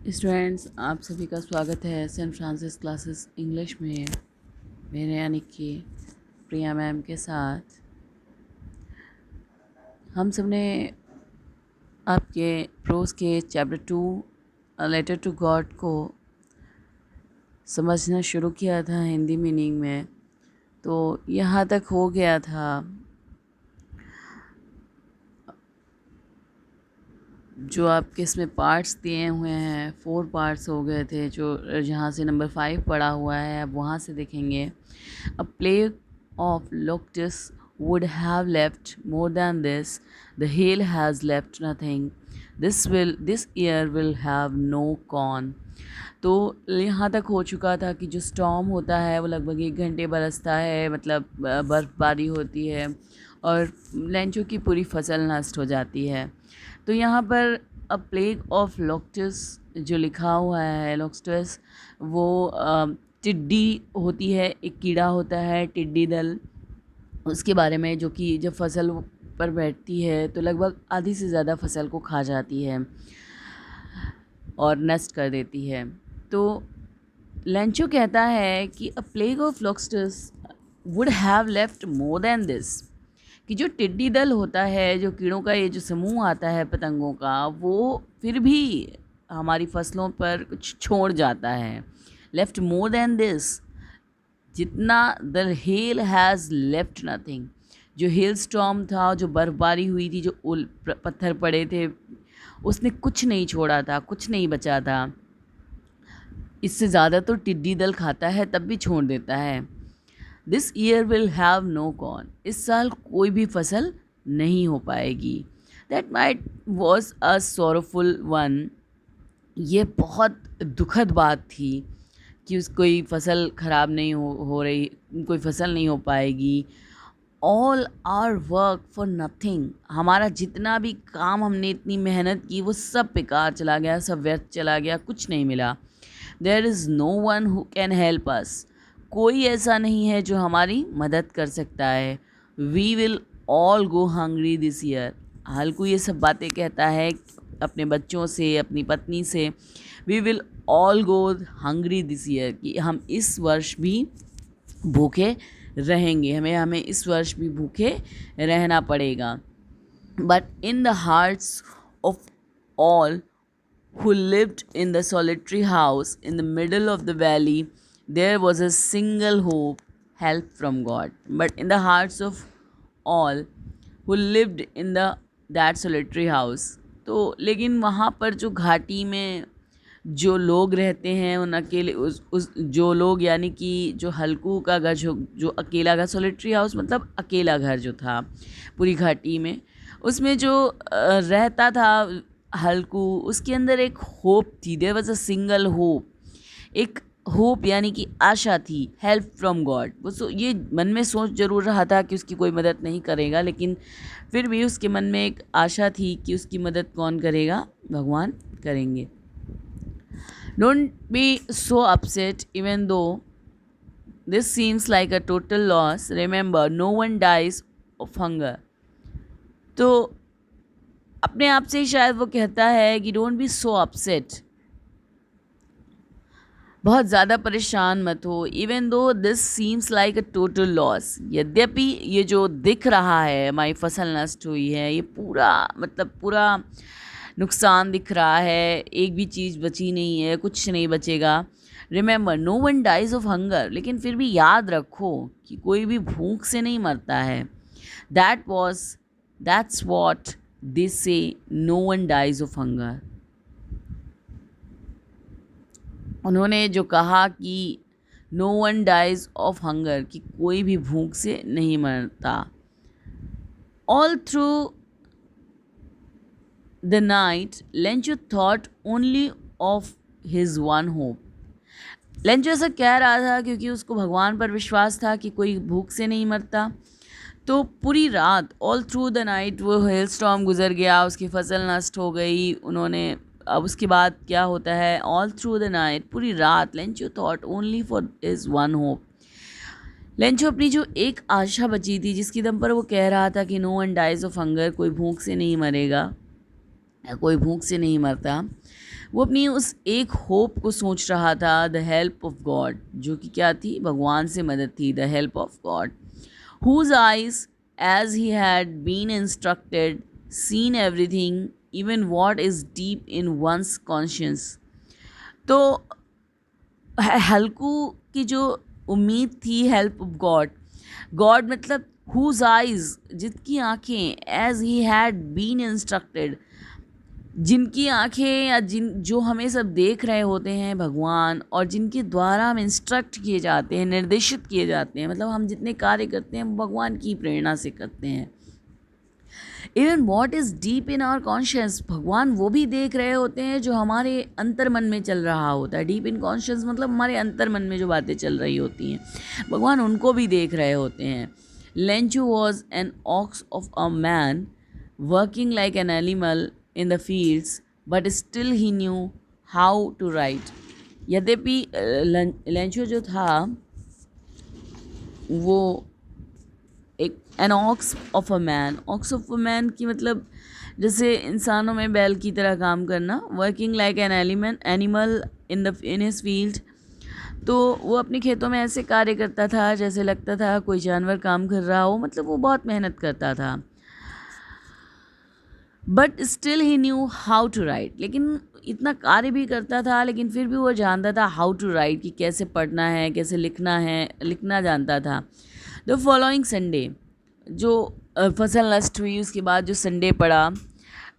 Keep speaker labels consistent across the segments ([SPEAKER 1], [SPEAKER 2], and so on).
[SPEAKER 1] Students, आप सभी का स्वागत है सेंट फ्रांसिस क्लासेस इंग्लिश में मेरे यानी कि प्रिया मैम के साथ। हम सब ने आपके प्रोज के चैप्टर 2 लेटर टू गॉड को समझना शुरू किया था हिंदी मीनिंग में। तो यहाँ तक हो गया था। जो आपके इसमें पार्ट्स दिए हुए हैं 4 पार्ट्स हो गए थे, जो जहाँ से नंबर 5 पड़ा हुआ है अब वहाँ से देखेंगे। A plague of locusts would have left more than this. The hail has left nothing. This year will have no corn. तो यहाँ तक हो चुका था कि जो स्टॉर्म होता है वो लगभग 1 घंटे बरसता है, मतलब बर्फ़बारी होती है और लेंचो की पूरी फसल नष्ट हो जाती है। तो यहाँ पर अ प्लेग ऑफ लोक्टस जो लिखा हुआ है, लोक्टस वो टिड्डी होती है, एक कीड़ा होता है टिड्डी दल, उसके बारे में, जो कि जब फसल पर बैठती है तो लगभग आधी से ज़्यादा फसल को खा जाती है और नष्ट कर देती है। तो लेंचो कहता है कि a plague of locusts would have left more than this, कि जो टिड्डी दल होता है, जो कीड़ों का ये जो समूह आता है पतंगों का, वो फिर भी हमारी फसलों पर कुछ छोड़ जाता है। लेफ्ट मोर देन दिस, जितना the hell has left nothing, जो हेल स्टॉर्म था, जो बर्फबारी हुई थी, जो पत्थर पड़े थे, उसने कुछ नहीं छोड़ा था, कुछ नहीं बचा था। इससे ज़्यादा तो टिड्डी दल खाता है तब भी छोड़ देता है। This year will have no corn, इस साल कोई भी फसल नहीं हो पाएगी। That might was a sorrowful one, ये बहुत दुखद बात थी कि कोई फसल ख़राब नहीं हो रही, कोई फसल नहीं हो पाएगी। All our work for nothing, हमारा जितना भी काम, हमने इतनी मेहनत की, वो सब बेकार चला गया, सब व्यर्थ चला गया, कुछ नहीं मिला। There is no one who can help us, कोई ऐसा नहीं है जो हमारी मदद कर सकता है। We will all go hungry this year, Halku ये सब बातें कहता है अपने बच्चों से, अपनी पत्नी से। We will all go hungry this year, कि हम इस वर्ष भी भूखे रहेंगे, हमें इस वर्ष भी भूखे रहना पड़ेगा। But in the hearts of all who lived in the solitary house in the middle of the valley, there was a single hope, help from God. But in the hearts of all who lived in that solitary house, तो लेकिन वहाँ पर जो घाटी में जो लोग रहते हैं, उन अकेले उस जो लोग, यानी कि जो हल्कू का घर, जो अकेला घर, सोलिटरी हाउस मतलब अकेला घर जो था पूरी घाटी में, उसमें जो रहता था हल्कू, उसके अंदर एक होप थी। There was a single hope, एक होप यानी कि आशा थी। हेल्प फ्रॉम गॉड, वो ये मन में सोच जरूर रहा था कि उसकी कोई मदद नहीं करेगा, लेकिन फिर भी उसके मन में एक आशा थी कि उसकी मदद कौन करेगा, भगवान करेंगे। Don't be so upset even though this seems like a total loss, remember no one dies of hunger. तो अपने आप से ही शायद वो कहता है कि डोंट बी सो अपसेट, बहुत ज़्यादा परेशान मत हो। Even though this seems like a total loss, यद्यपि ये जो दिख रहा है हमारी फसल नष्ट हुई है, ये पूरा मतलब पूरा नुकसान दिख रहा है, एक भी चीज़ बची नहीं है, कुछ नहीं बचेगा। Remember no one dies of hunger, लेकिन फिर भी याद रखो कि कोई भी भूख से नहीं मरता है। That's what they say, no one dies of hunger. उन्होंने जो कहा कि no one dies of hunger, कि कोई भी भूख से नहीं मरता। All through the night Lencho thought only of his one hope. Lencho ऐसा कह रहा था क्योंकि उसको भगवान पर विश्वास था कि कोई भूख से नहीं मरता। तो पूरी रात, ऑल थ्रू द नाइट, वो हेल स्टॉर्म गुजर गया, उसकी फसल नष्ट हो गई। उन्होंने अब उसके बाद क्या होता है, ऑल थ्रू द नाइट, पूरी रात, Lencho thought only for is one hope. Lencho अपनी जो एक आशा बची थी, जिसकी दम पर वो कह रहा था कि no one dies of hunger, कोई भूख से नहीं मरेगा, कोई भूख से नहीं मरता, वो अपनी उस एक होप को सोच रहा था, द हेल्प ऑफ गॉड, जो कि क्या थी, भगवान से मदद थी, the help of God, whose eyes, as he had been instructed, seen everything, even what is deep in one's conscience. तो हल्कू की जो उम्मीद थी, हेल्प ऑफ गॉड, गॉड मतलब whose eyes, जिनकी आँखें, as he had been instructed, जिनकी आंखें या जो हमें सब देख रहे होते हैं भगवान, और जिनके द्वारा हम इंस्ट्रक्ट किए जाते हैं, निर्देशित किए जाते हैं, मतलब हम जितने कार्य करते हैं वो भगवान की प्रेरणा से करते हैं। Even what is deep in our conscious, भगवान वो भी देख रहे होते हैं जो हमारे अंतर मन में चल रहा होता है। डीप इन कॉन्शियस मतलब हमारे अंतर मन में जो बातें चल रही होती हैं, भगवान उनको भी देख रहे होते हैं। Lencho was an ox of a man working like an animal in the fields, but still he knew how to write. यद्यपि लेंचो जो था वो एक N ox of a man, aux of a man की मतलब जैसे इंसानों में बैल की तरह काम करना, working like an animal in his field, तो वो अपने खेतों में ऐसे कार्य करता था जैसे लगता था कोई जानवर काम कर रहा हो, मतलब वो बहुत मेहनत करता था। But still he knew how to write, लेकिन इतना कार्य भी करता था लेकिन फिर भी वो जानता था हाउ टू राइट, कि कैसे पढ़ना है, कैसे लिखना है, लिखना जानता था। द फॉलोइंग संडे, जो फसल नष्ट हुई उसके बाद जो संडे पड़ा,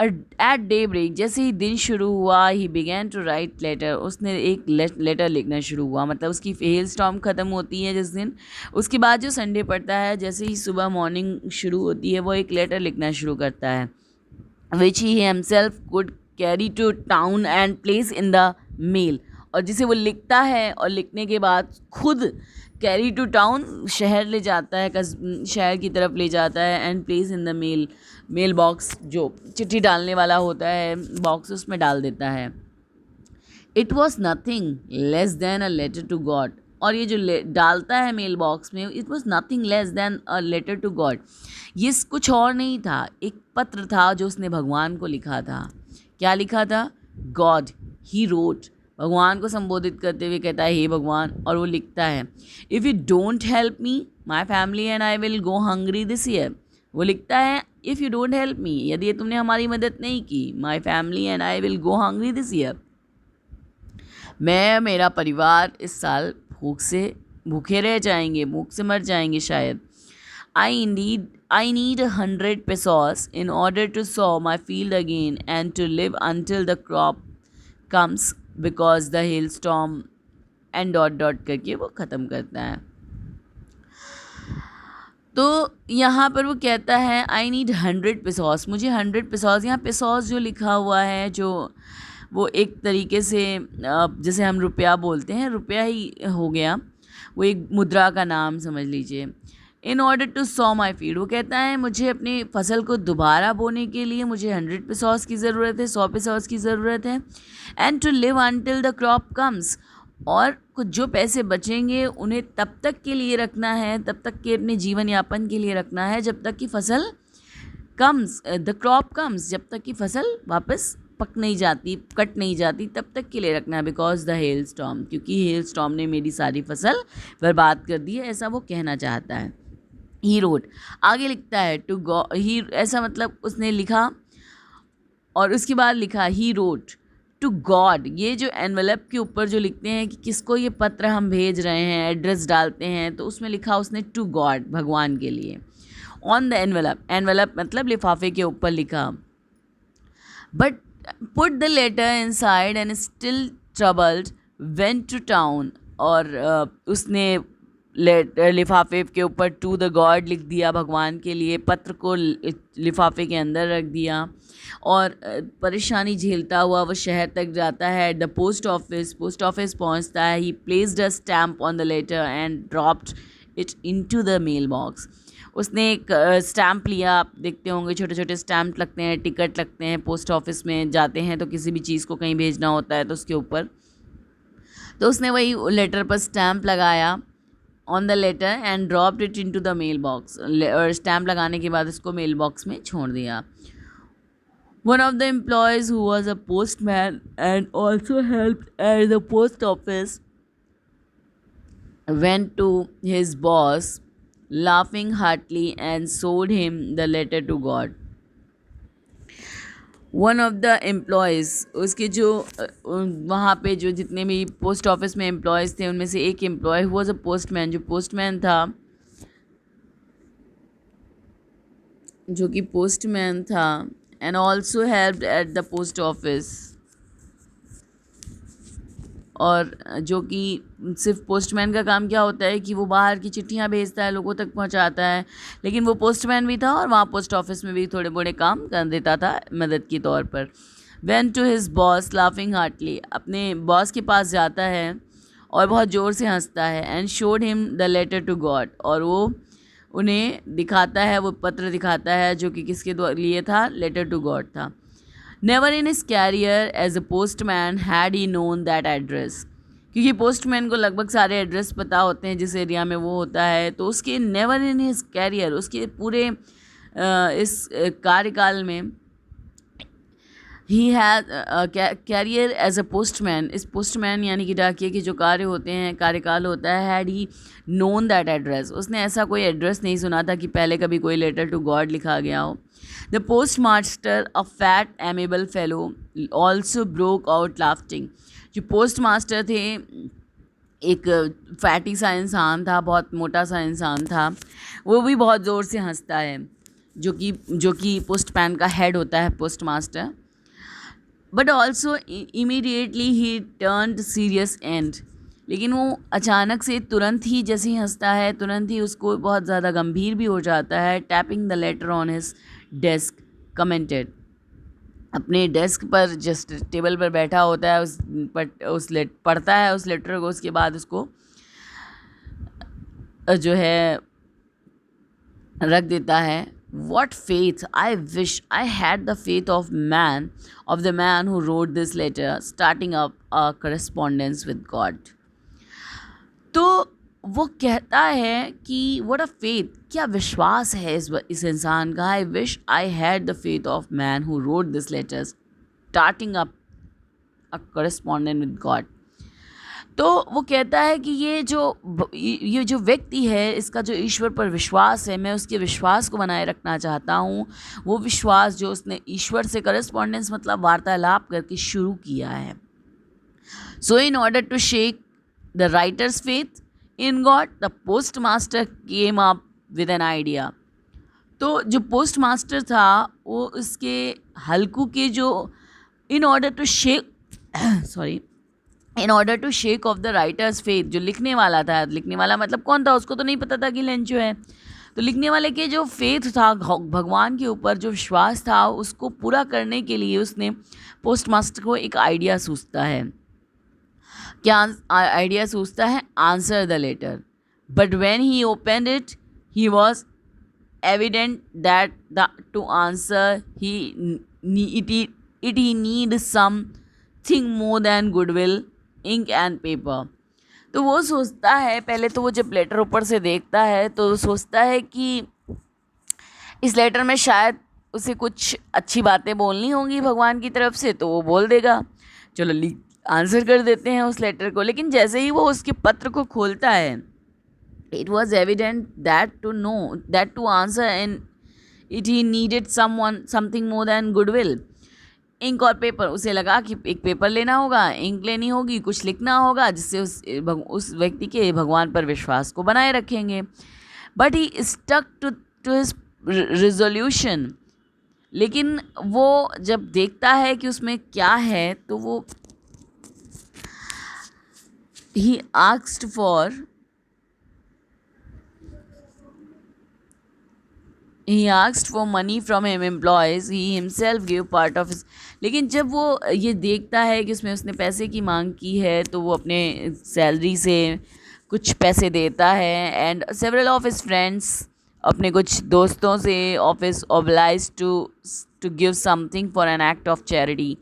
[SPEAKER 1] एट डे ब्रेक, जैसे ही दिन शुरू हुआ, he began to write letter, उसने एक लेटर लिखना शुरू हुआ। मतलब उसकी हेल स्टॉर्म ख़त्म होती है जिस दिन, उसके बाद जो संडे पड़ता है, जैसे ही सुबह मॉर्निंग शुरू होती है, वो एक लेटर लिखना शुरू करता है, which he himself could carry to town and place in the mail, और जिसे वो लिखता है और लिखने के बाद खुद कैरी टू टाउन, शहर ले जाता है, शहर की तरफ ले जाता है, and place in the mailbox, जो चिट्ठी डालने वाला होता है बॉक्स, उसमें डाल देता है। It was nothing less than a letter to God, और ये जो डालता है मेल बॉक्स में, it was nothing less than a letter to God, ये कुछ और नहीं था, एक पत्र था जो उसने भगवान को लिखा था। क्या लिखा था? गॉड ही रोट, भगवान को संबोधित करते हुए कहता है हे भगवान, और वो लिखता है if you don't help me my family and I will go hungry this year. वो लिखता है if you don't help me, यदि तुमने हमारी मदद नहीं की, my family and I will go hungry this year, मैं मेरा परिवार इस साल भूखे रह जाएंगे, भूख से मर जाएंगे शायद। I need 100 pesos in order to sow my field again and to live until the crop comes because the hailstorm and dot dot करके वो ख़त्म करता है। तो यहाँ पर वो कहता है आई नीड 100 pesos, मुझे 100 pesos, यहाँ pesos जो लिखा हुआ है, जो वो एक तरीके से जैसे हम रुपया बोलते हैं, रुपया ही हो गया, वो एक मुद्रा का नाम समझ लीजिए। In order to sow my field, वो कहता है मुझे अपनी फसल को दोबारा बोने के लिए मुझे 100 pesos की ज़रूरत है, 100 pesos की ज़रूरत है, and to live until the crop comes, और कुछ जो पैसे बचेंगे उन्हें तब तक के लिए रखना है, तब तक के अपने जीवन यापन के लिए रखना है जब तक कि फसल कम्स, द क्रॉप कम्स, जब तक कि फसल वापस पक नहीं जाती, कट नहीं जाती, तब तक के लिए रखना है। बिकॉज द हेल स्टॉर्म, क्योंकि हेल स्टॉर्म ने मेरी सारी फसल बर्बाद कर दी है, ऐसा वो कहना चाहता है। ही रोट, आगे लिखता है टू गॉड, ही ऐसा मतलब उसने लिखा, और उसके बाद लिखा ही रोट टू गॉड, ये जो एनवेलप के ऊपर जो लिखते हैं कि किसको ये पत्र हम भेज रहे हैं, एड्रेस डालते हैं, तो उसमें लिखा उसने टू गॉड, भगवान के लिए। ऑन द एनवेलप, एनवेलप मतलब लिफाफे के ऊपर लिखा, but put the letter inside and still troubled went to town, और उसने लिफाफे के ऊपर टू द गॉड लिख दिया, भगवान के लिए, पत्र को लिफाफे के अंदर रख दिया, और परेशानी झेलता हुआ वो शहर तक जाता है। द पोस्ट ऑफिस पहुंचता है। He placed a stamp on the letter and dropped it into the mailbox, उसने एक स्टैम्प लिया, आप देखते होंगे छोटे छोटे स्टैम्प लगते हैं, टिकट लगते हैं, पोस्ट ऑफिस में जाते हैं तो किसी भी चीज़ को कहीं भेजना होता है तो उसके ऊपर, तो उसने वही लेटर पर स्टैम्प लगाया on the letter and dropped it into the mailbox, और स्टैम्प लगाने के बाद उसको मेल बॉक्स में छोड़ दिया। One of the employees, who was a postman and also helped at the post office, went to his boss laughing heartily and showed him the letter to God. One of the employees, उसके जो वहाँ पे जो जितने भी post office में employees थे उनमें से एक एम्प्लॉय हुआ वॉज अ पोस्टमैन, जो पोस्टमैन था, जो कि पोस्टमैन था and also helped at the post office, और जो कि सिर्फ पोस्टमैन का काम क्या होता है कि वो बाहर की चिट्ठियाँ भेजता है, लोगों तक पहुंचाता है, लेकिन वो पोस्टमैन भी था और वहाँ पोस्ट ऑफिस में भी थोड़े बड़े काम कर देता था मदद के तौर पर. Went to his boss laughing heartily, अपने बॉस के पास जाता है और बहुत ज़ोर से हंसता है. And showed him the letter to God, और वो उन्हें दिखाता है, वो पत्र दिखाता है जो कि किसके लिए था, लेटर टू गॉड था. Never in his career as a postman had he known that address, क्योंकि पोस्टमैन को लगभग सारे एड्रेस पता होते हैं जिस एरिया में वो होता है, तो उसके नेवर इन हिज कैरियर, उसके पूरे इस कार्यकाल में, he has career as a postman, इस पोस्टमैन यानी कि डाकिए के जो कार्य होते हैं, कार्यकाल होता है, had he known that address, उसने ऐसा कोई एड्रेस नहीं सुना था कि पहले कभी कोई लेटर टू गॉड लिखा गया हो. The postmaster, a fat amiable fellow, also broke out laughing, जो पोस्ट मास्टर थे एक फैटी सा इंसान था, बहुत मोटा सा इंसान था, वो भी बहुत ज़ोर से हंसता है, जो कि पोस्टमैन का हेड होता है, post master. But also immediately he turned serious and, लेकिन वो अचानक से तुरंत ही जैसे ही हंसता है तुरंत ही उसको बहुत ज़्यादा गंभीर भी हो जाता है. Tapping the later on his desk commented, अपने डेस्क पर जस्ट टेबल पर बैठा होता है, पढ़ता है उस लेटर को, उसके बाद उसको जो है रख देता है. What faith! I wish I had the faith of the man who wrote this letter, starting up a correspondence with God. तो वो कहता है कि what a faith! क्या विश्वास है इस इंसान का. I wish I had the faith of man who wrote this letter, starting up a correspondence with God. तो वो कहता है कि ये जो व्यक्ति है, इसका जो ईश्वर पर विश्वास है, मैं उसके विश्वास को बनाए रखना चाहता हूँ. वो विश्वास जो उसने ईश्वर से करस्पॉन्डेंस मतलब वार्तालाप करके शुरू किया है. So in order to shake the writer's faith in God, the postmaster came up with an idea. तो जो पोस्ट मास्टर था वो उसके हल्कू के जो in order to shake off the writer's faith, जो लिखने वाला था, लिखने वाला मतलब कौन था, उसको तो नहीं पता था कि लेंचो है, तो लिखने वाले के जो फेथ था, भगवान के ऊपर जो विश्वास था, उसको पूरा करने के लिए उसने पोस्ट मास्टर को एक आइडिया सूझता है. क्या आइडिया सूझता है? Answer the letter. But when he opened it he was evident that to answer he need something more than goodwill, ink and paper. तो वो सोचता है, पहले तो वो जब लेटर ऊपर से देखता है तो सोचता है कि इस लेटर में शायद उसे कुछ अच्छी बातें बोलनी होंगी भगवान की तरफ से, तो वो बोल देगा, चलो आंसर कर देते हैं उस लेटर को. लेकिन जैसे ही वो उसके पत्र को खोलता है, it was evident that to answer and it he needed something more than goodwill, ink और पेपर. उसे लगा कि एक पेपर लेना होगा, इंक लेनी होगी, कुछ लिखना होगा जिससे उस व्यक्ति के भगवान पर विश्वास को बनाए रखेंगे. But he stuck to his resolution, लेकिन वो जब देखता है कि उसमें क्या है तो वो he asked for money from him employees, he himself gave part of his. लेकिन जब वो ये देखता है कि उसने पैसे की मांग की है तो वो अपने सैलरी से कुछ पैसे देता है. And several of his friends, अपने कुछ दोस्तों से office oblige to give something for an act of charity,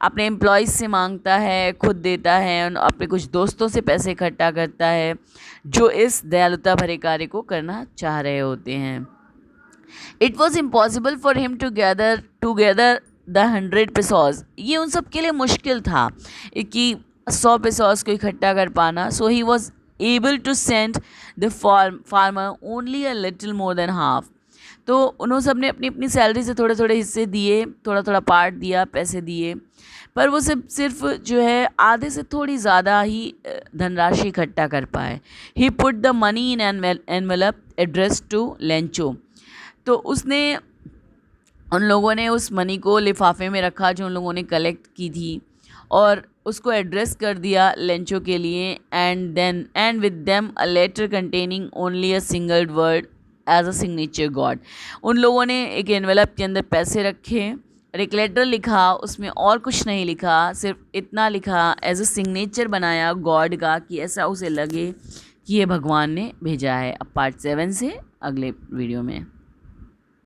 [SPEAKER 1] अपने एम्प्लॉयज़ से मांगता है, खुद देता है, और अपने कुछ दोस्तों से पैसे इकट्ठा करता है जो इस दयालुता भरे कार्य को करना चाह रहे होते हैं. It was impossible for him to gather the 100 pesos। ये उन सब के लिए मुश्किल था कि 100 pesos को इकट्ठा कर पाना। So he was able to send the farmer only a little more than half. तो उन्होंने सबने अपनी अपनी सैलरी से थोड़े थोड़े हिस्से दिए, थोड़ा थोड़ा पार्ट दिया, पैसे दिए, पर वो सिर्फ जो है आधे से थोड़ी ज़्यादा ही धनराशि इकट्ठा कर पाए। He put the money in envelope address to Lencho. तो उसने उन लोगों ने उस मनी को लिफाफे में रखा जो उन लोगों ने कलेक्ट की थी, और उसको एड्रेस कर दिया लेंचो के लिए। And with them a letter containing only a single word as a signature God. उन लोगों ने एक एनवेलप के अंदर पैसे रखे और एक लेटर लिखा, उसमें और कुछ नहीं लिखा, सिर्फ इतना लिखा एज अ सिग्नेचर बनाया गॉड का, कि ऐसा उसे लगे कि ये भगवान ने भेजा है। अब पार्ट 7 से अगले वीडियो में।